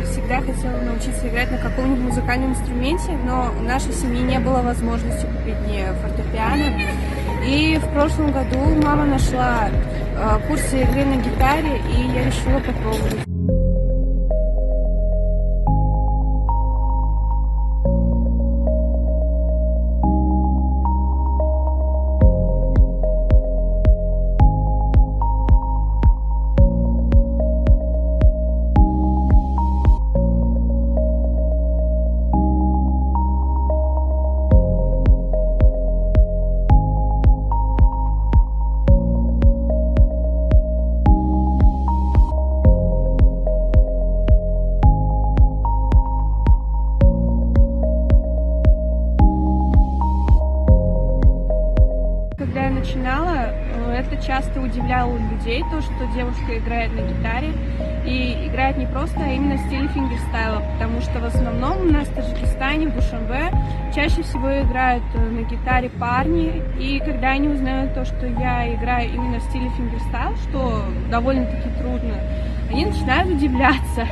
Всегда хотела научиться играть на каком-нибудь музыкальном инструменте, но в нашей семье не было возможности купить мне фортепиано. И в прошлом году мама нашла курсы игры на гитаре, и я решила попробовать. Когда я начинала, это часто удивляло людей, то, что девушка играет на гитаре, и играет не просто, а именно в стиле фингерстайла, потому что в основном у нас в Таджикистане, в Душанбе, чаще всего играют на гитаре парни, и когда они узнают то, что я играю именно в стиле фингерстайл, что довольно-таки трудно, они начинают удивляться.